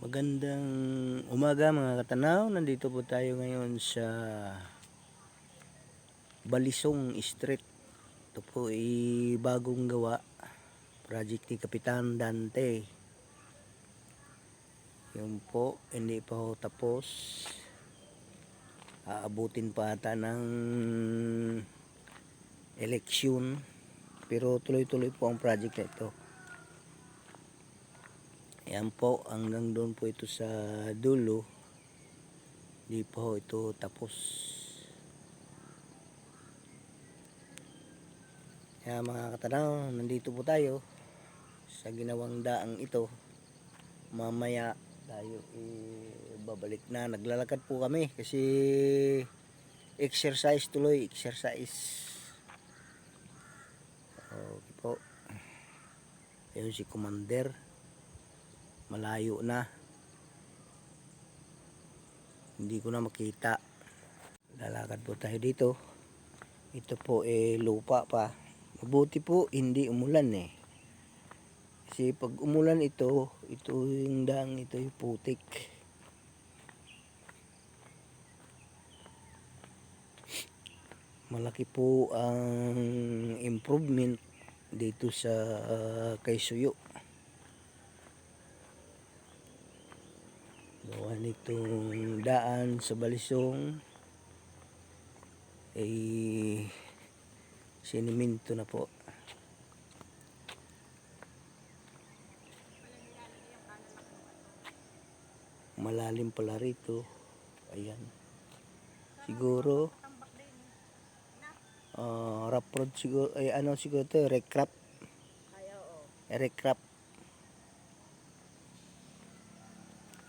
Magandang umaga mga katanaw. Nandito po tayo ngayon sa Balisong Street. Ito po ay bagong gawa. Project ni Kapitan Dante. Yun po, hindi pa ho tapos. Aabutin pa ata ng eleksyon. Pero tuloy-tuloy po ang project na ito. Ayan po, hanggang doon po ito sa dulo. Hindi pa ho ito tapos. Kaya mga katanaw, nandito po tayo sa ginawang daang ito. Mamaya tayo babalik na. Naglalakad po kami kasi exercise tuloy, exercise. Okay po. Ayun si Commander. Malayo na. Hindi ko na makita. Lalakad po tayo dito. Ito po lupa pa. Mabuti po hindi umulan Kasi pag umulan ito yung daang ito yung putik. Malaki po ang improvement dito sa kay Suyo. Gawa nitong daan sa Balisong ay siniminto na po. Malalim pala rito. Ayan. Siguro rough road siguro. Ay ano siguro ito? Recrap. Recrap.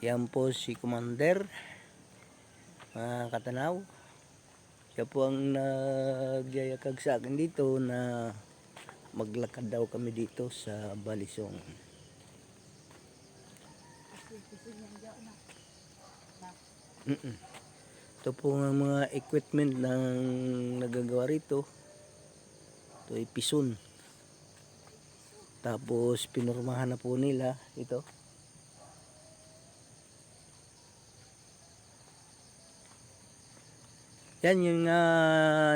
Yan po si Commander. Mga katanaw. Siya po ang nagyayakag sa akin dito na maglakad daw kami dito sa Balisong. Ito po ang mga equipment ng nagagawa rito. Ito ay pison. Tapos pinurmahan na po nila ito. Yan yung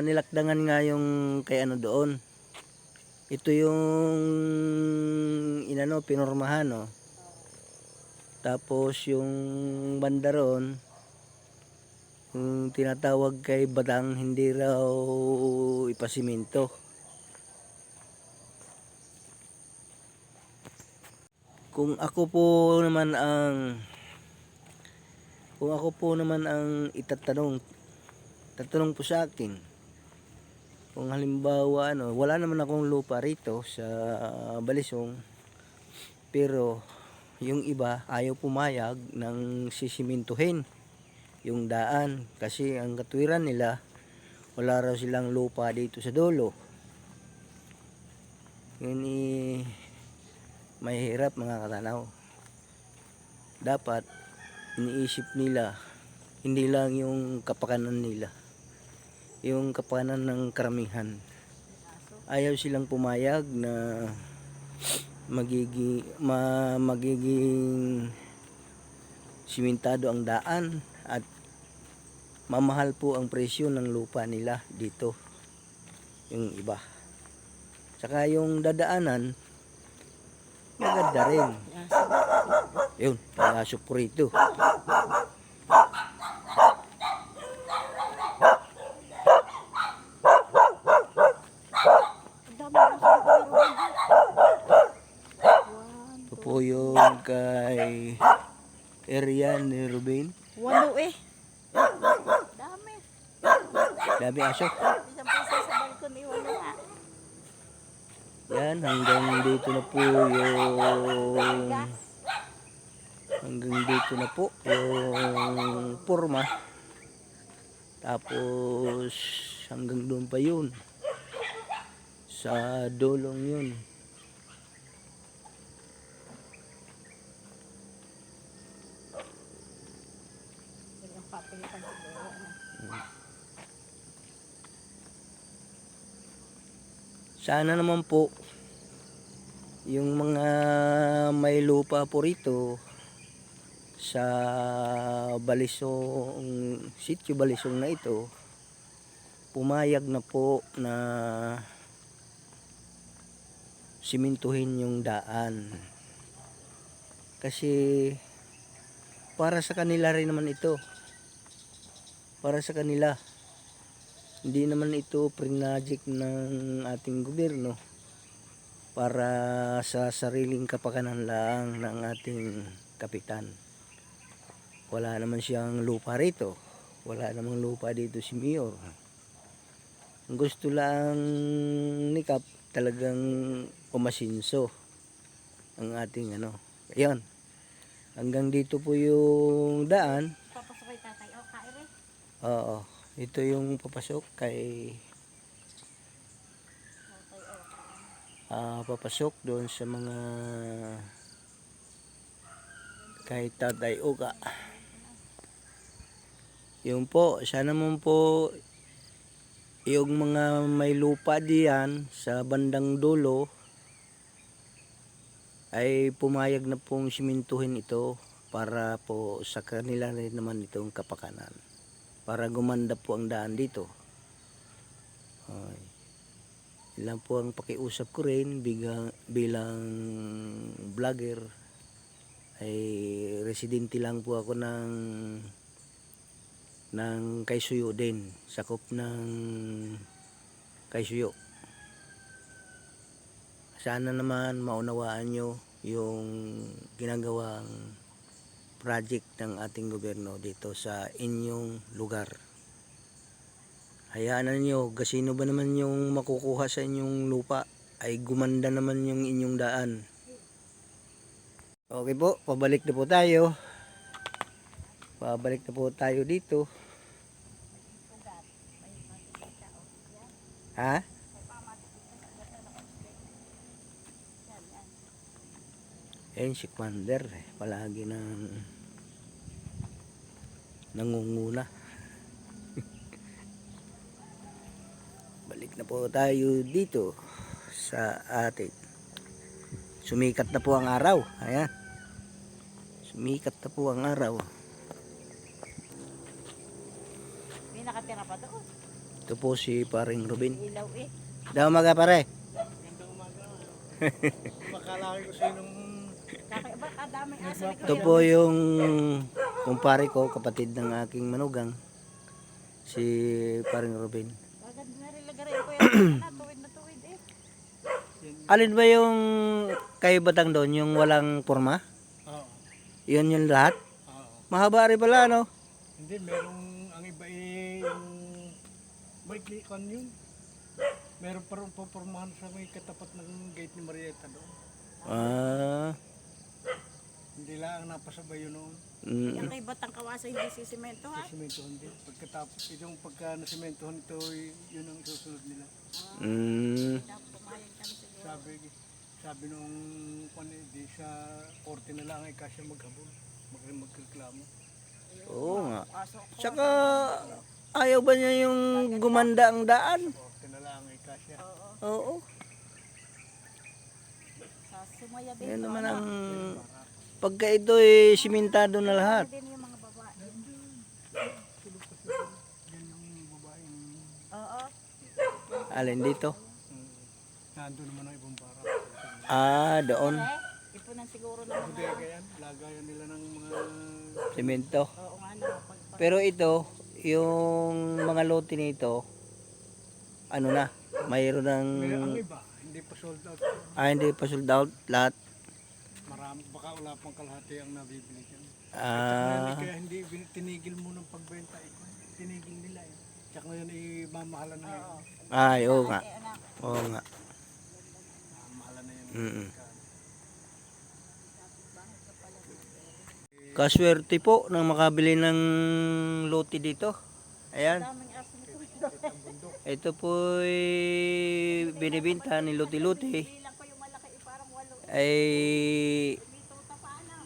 nilakdangan nga yung kay ano doon. Ito yung pinurmahan Tapos yung banda roon, yung tinatawag kay Badang, hindi raw ipasiminto. Kung ako po naman ang tatanong po sa akin, kung halimbawa wala naman akong lupa rito sa Balisong, pero yung iba ayaw pumayag ng sisimintuhin yung daan kasi ang katwiran nila wala raw silang lupa dito sa dulo. Yun mahirap mga katanaw. Dapat iniisip nila hindi lang yung kapakanan nila, yung kapakanan ng karamihan. Ayaw silang pumayag na magiging simentado ang daan at mamahal po ang presyo ng lupa nila dito yung iba. Saka yung dadaanan maganda rin. Yun, pinasok po rito. Ito po yung kay area ni Ruben. Walo Dami aso. Isang piso sa balkon walo ha. Yan, hanggang dito na po yung porma. Tapos hanggang doon pa yun. Sa dolong yun. Sana naman po yung mga may lupa po rito sa Balisong, sitio Balisong na ito, pumayag na po na simintuhin yung daan. Kasi para sa kanila rin naman ito. Para sa kanila. Hindi naman ito project ng ating gobyerno para sa sariling kapakanan lang ng ating kapitan. Wala naman siyang lupa rito. Wala namang lupa dito si Mayor. Ang gusto lang ni Kap talagang umasinso ang ating ano. Ayun. Hanggang dito po yung daan. Papasakay tatay. O, kaire. Oo. Ito yung papasok kay papasok doon sa mga kay Tatay Uga. Yun po, sana naman po yung mga may lupa diyan sa bandang dulo ay pumayag na pong simintuhin ito para po sa kanila rin naman itong kapakanan. Para gumanda po ang daan dito. Ay. Ilan po ang pakiusap ko rin bilang vlogger ay residente lang po ako ng Kaisuyo din, sakop ng Kaisuyo. Sana naman maunawaan nyo yung ginagawang project ng ating gobyerno dito sa inyong lugar. Hayaan na nyo, gasino ba naman yung makukuha sa inyong lupa ay gumanda naman yung inyong daan. Okay po, pabalik na po tayo. Pabalik na po tayo dito. Ha? Ayan si Commander, palagi nang nangunguna. Balik na po tayo dito sa atin. Sumikat na po ang araw. Ayan. Sumikat na po ang araw. May nakatira pa doon. Ito po si paring Robin. Ilaw eh. Daw umaga pare. Gandang umaga. Makalaki ko sa inong Kakaiba, kadaming aso ni Ito Kuya. po yung kumpare ko, kapatid ng aking manugang. Si paring Robin. Agad na rin lagarin ko yan. Na tuwid eh. Alin ba yung kay Batang doon, yung walang porma? Oo. Yun yung lahat? Oo. Mahaba rin pala, no? Hindi, merong ang iba eh yung may klikan yun. Meron pa rin pupormahan sa may katapat ng gate ni Marieta doon. Ah, Hindi lang ang napasabay yun noon. Yung kay Batang Kawasa hindi sisimento ha. Simentohan din. Pagkatapos itong pagka nasimentohan ito, yun ang susunod nila. Pumayag kami siguro. Sabi nung di sa korte na lang ay kasya maghabol. Magreklamo. oo nga. Aso ko. Tsaka, ayaw ba niya yung gumanda ang daan? Korte na lang ay kasya. Oo. Sa sumaya din. Yan naman ang... Pagka ito ay simentado na lahat. Din yung mga babae. Yan yung babaeng Oo. Alin dito? nandun naman ang ibang para. Ah, doon. Eh, ipunan siguro ng mga. Bodega yan. Lagayan nila ng mga Semento. Oo nga na. Pero ito, yung mga lote nito, ano na, mayroon ng... ang iba, hindi pa sold out. hindi pa sold out lahat. Marami, baka wala pang kalahati ang nabibili dyan. Ah, Kaya hindi tinigil mo ng pagbenta. Tinigil nila eh. Tsaka ngayon mamahalan na ngayon. ay, oo nga. Eh, anak. Oo nga. Mamahalan na yan. Mm. Kaswerte po nang makabili ng lote dito. Ayan. Daming aso ni Kuya. Ito po binibinta ni Luti-Luti. Bilang ko yung malaki eh, parang walo. Ay, Dito tapanan.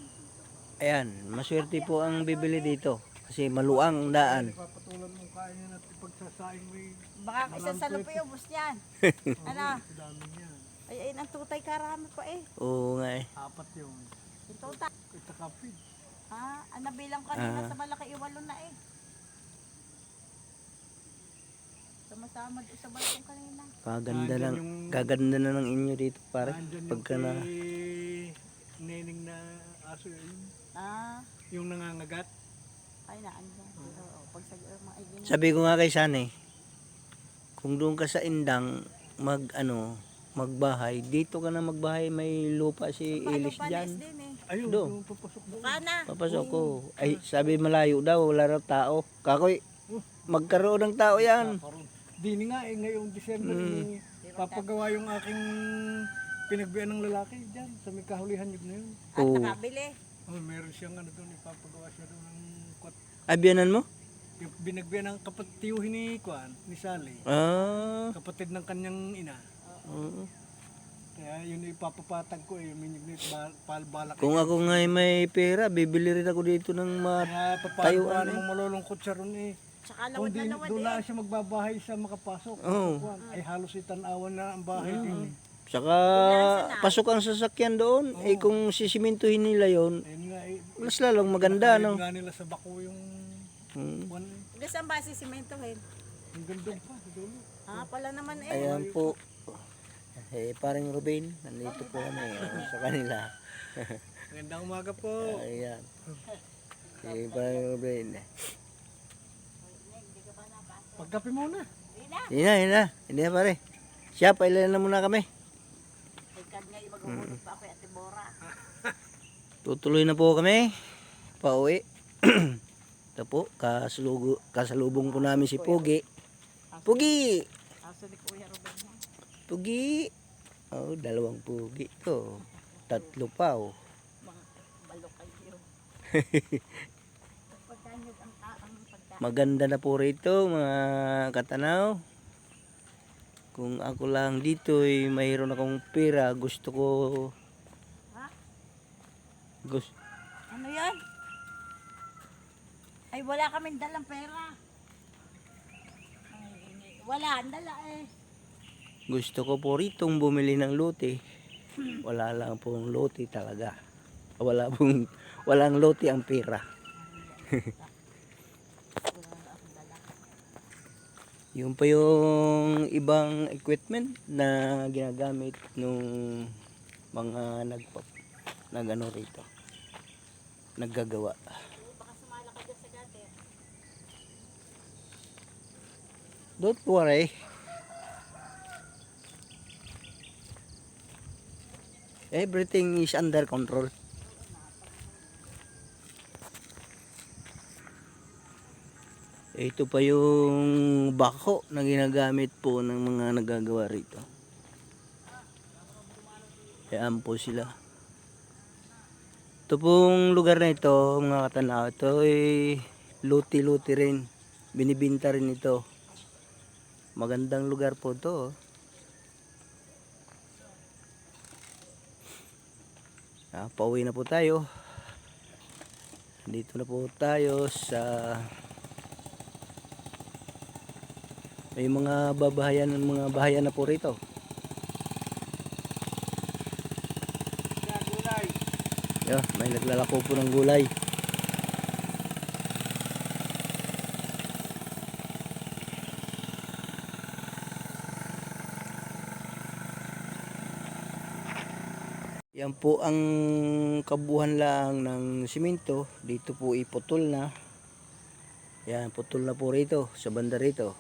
ayan, maswerte po ang bibili dito. Kasi maluang ang daan. Papatulan mong kaya yan at pagsasaing mo Baka isa sa lupo yung bus niyan. Ano? dami niyan. Ay, ayun ang tutay karami pa eh. Oo nga eh. Apat yun. Yung tuta. Itakapid. Ang nabilang kanina sa malaki iwalo na eh. Sama-sama doon sa balkong kanina. Nandyan yung- Kaganda na ng inyo dito pare. Nandyan yung Pagka na kay Neneng na aso yun. Ah, Yung nangangagat. ay naandyan. Oo, pag sa mga igin. sabi ko nga kay Sanay, kung doon ka sa Indang magbahay, dito ka na magbahay, may lupa si Elis diyan. din eh. Ayun, Do. yung papasok doon. Kana. Papasok ko. Ay, sabi malayo daw, wala raw tao. Kakoy, magkaroon ng tao yan. Karoon. Dini nga eh, ngayong December, papagawa yung aking pinagbian ng lalaki dyan sa may kahulihan yun na yun. At Oo. nakabili. Oh, meron siyang ano doon, ipapagawa siya doon ng Abiyanan mo? yung binagbian ng kapatiyuhin ni Kwan, ni Sally. Kapatid ng kanyang ina. Oo. Kaya yun ipapapatag ko eh, minignit balak. Kung ako nga may pera, bibili rin ako dito ng Kaya papagawa namang malulungkot siya ron eh. Tsaka Kung lawad na lawad doon eh. na siya magbabahay sa makapasok, Oo. Kwan, ay halos itanawan na ang bahay din eh. Saka pasok ang sasakyan doon. Eh kung sisimintuhin nila yon, Ayun nga eh, mas lalong maganda, ayun no? nga nila sa bako yung Kwan eh. Gusto ang basi simentohin. Ang gandong pa, sa dulo. Pala naman eh. Ayan po. Eh, paring Ruben, nandito po kami sa kanila. Magandang umaga po. Ayan. Eh, paring Ruben. Pagkape muna. Hindi na pare. Siya, pailan na muna kami. Pagkad nga mag-uhulog pa ako at Bora. Tutuloy na po kami. Pauwi. Ito po, kasalubong po namin si Pugi. Pugi! Aso ni Kuya Ruben niya. Pugi! Oh, 2 Pugi to. 3 pa oh. Mga balok kayo. Pagkanyog ang pagka. Maganda na po rito mga katanaw. Kung ako lang dito ay mayroon akong pera, gusto ko Ha? gusto Ano yan? Ay wala kaming dalang pera. Wala, ang dala eh. Gusto ko po ritong bumili ng lote. Wala lang pong lote talaga. Walang lote ang pera. Yung pa yung ibang equipment na ginagamit nung mga nagano rito. Naggagawa. Baka sumala ka dyan sa gutter. Don't worry. Everything is under control. Ito pa yung bako na ginagamit po ng mga nagagawa rito. Ayan po sila. Ito pong lugar na ito, mga katanaw, ito ay luti-luti rin. Binibinta rin ito. Magandang lugar po ito. Pauwi na po tayo. Dito na po tayo sa may mga bahayan na po rito. Gulay. May naglalako po ng gulay. Yan po ang kabuhan lang ng simento. Dito po iputol na. Yan, putol na po rito sa banda rito.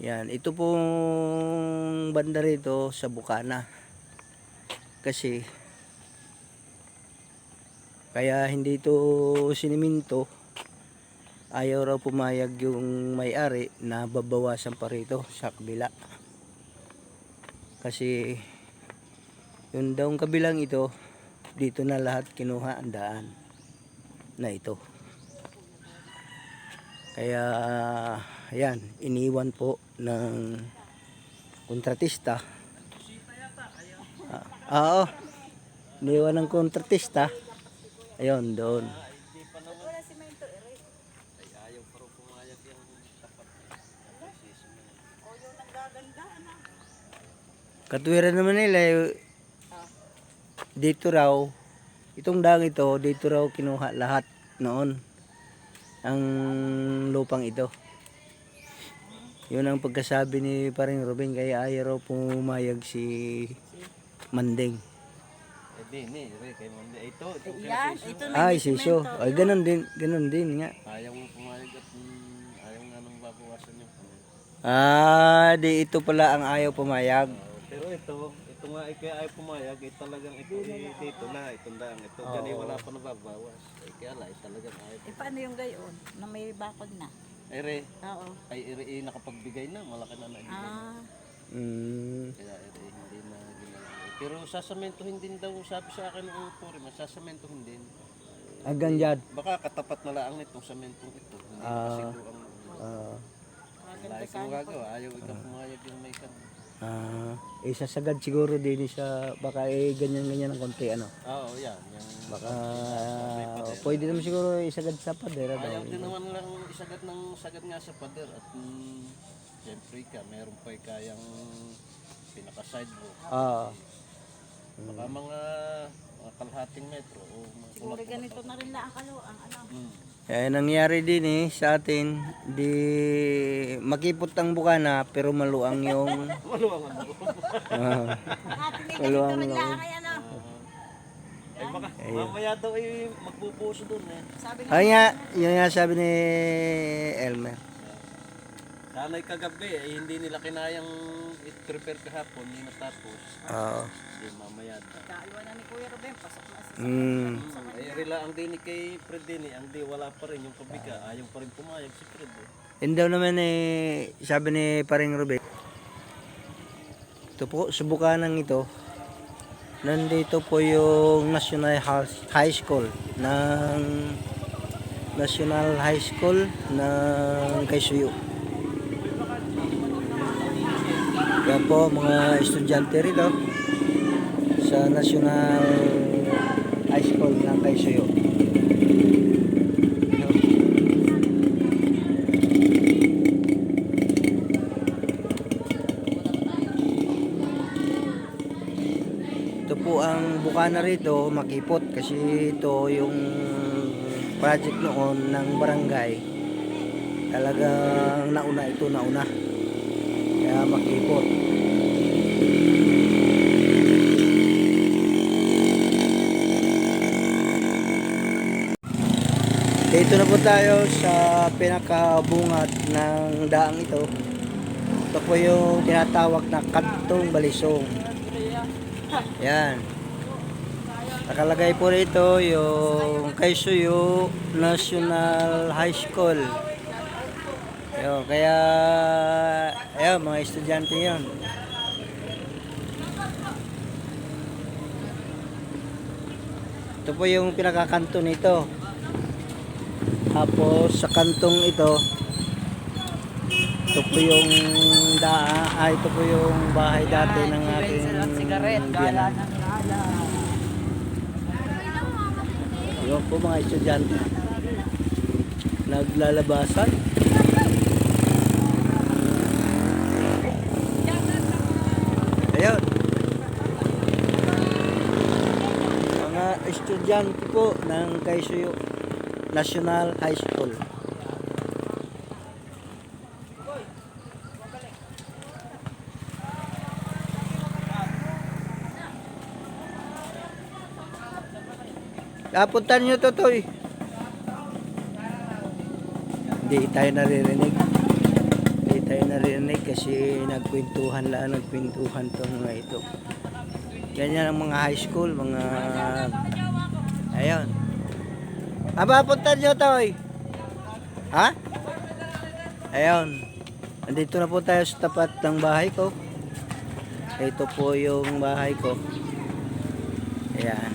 Yan, ito pong banda rito sa bukana. Kasi kaya hindi ito siniminto. Ayaw raw pumayag yung may-ari na babawasan pa rito sa kabila. Kasi yung daong kabilang ito, dito na lahat kinuha ang daan na ito. Kaya ayan, iniwan po ng kontratista. Oo. Iniwan ng kontratista. Ayun, doon. Wala simento eh. O yung nanggaganda na. Katwiran naman nila, dito raw, Itong daang ito, dito raw kinuha lahat noon. Ang lupang ito. Yun ang pagkasabi ni Paring Ruben, kaya ayaw raw pumayag si Manding. Ni, kay Monde. Ito Yan, ito may Ay, siso. dokumento. Ay, ganun din nga. ayaw mo pumayag at ayaw nga nang babawasan yung Ah, di ito pala ang ayaw pumayag. Pero ito nga ay kaya ayaw pumayag, ay talagang ito dito na, itong daang ito. Diyan ay wala pa nababawas. Ay kaya ay talagang ayaw. Eh, paano yung gayon? Na may bakod na? Ay re, Oo. nakapagbigay na, malaki na naibigay. Ah, Kaya hindi na ginawa. Pero sasaменtohin din daw, sabi sa akin ng puri, sasaменtohin din. Hanggang dyan. Baka katapat na lang nitong samentong ito. Hindi kasi doon ang maganda lahat sana mo po. gagawa. Ayaw ikaw pumayag yung may kan. Isasagad siguro din sa, baka ganyan-ganyan ng konti, ano. Oo, yan. Yung Baka pwede naman siguro isagad sa pader. ayaw Ano? din naman lang sagad nga sa pader at siyempre ka, meron pa kayang pinaka-sidewalk. Baka mga kalahating metro o mga Siguro ganito na rin lang ang ano. Nangyari din sa atin, di makipot ang bukana pero maluang yung maluwang ano. Ate, may ganito rin lang ay ano. Ay baka mamaya daw ay magpupuso doon eh. Sabi Ay nga, yun nga sabi ni Elmer. Sana'y kagabi ay hindi nila kinayang i-prepare kahapon, hindi natapos. Oo. Hindi mamaya daw. kaiwan na ni Kuya Ruben, pasok na sa Ay rila ang dini kay Fred din ang di wala pa rin yung pabiga, ayaw pa rin pumayag si Fred eh. Yun daw naman sabi ni Paring Ruben. Ito po, subukan ng ito. Nandito po yung National High School ng National High School ng Kaisuyo. Yan po mga estudyante rito sa National High School ng Kaisuyo. Ito po ang bukana rito, makipot kasi ito yung project noon ng barangay. Talagang nauna. Kaya makipot. Dito na po tayo sa pinakabungad ng daang ito. Ito po yung tinatawag na Kantong Balisong. Yan. Nakalagay po rito yung Kaisuyo National High School. Yo, kaya ayun, mga estudyante 'yon. Ito po yung pinakakanto nito. Tapos sa kantong ito po yung ito po yung bahay dati ng ating biyanan. Yun po mga estudyante. Naglalabasan. Ayun. Mga estudyante po ng Kaisuyo National High School. Kapuntan nyo to, Toy. Hindi tayo naririnig kasi nagkwentuhan to mga ito. Ganyan ang mga high school, mga ayun. Puntan nyo, Toy. Ha? Ayun. Nandito na po tayo sa tapat ng bahay ko. Ito po yung bahay ko. Ayan.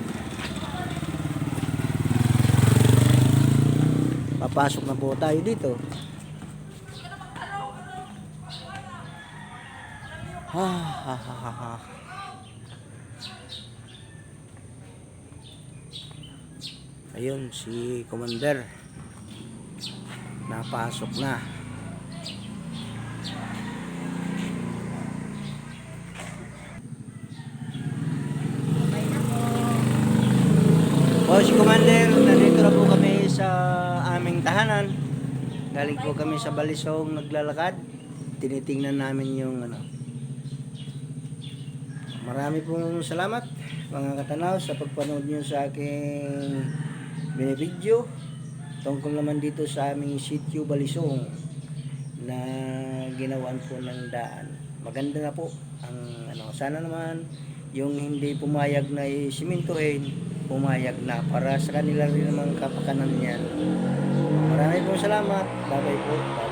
Papasok na po tayo dito. Ayun si Commander. Napasok na. Commander, nandito na po kami sa aming tahanan. Galing po kami sa Balisong naglalakad. Tinitingnan namin yung ano. Marami pong salamat mga katanaw sa pagpanood nyo sa aking binibidyo tungkol naman dito sa aming sitio Balisong na ginawan po ng daan. Maganda na po ang ano, sana naman yung hindi pumayag na isimintuhin, pumayag na para sa kanila rin naman kapakanan yan. Marami pong salamat. Bye-bye po. Bye-bye.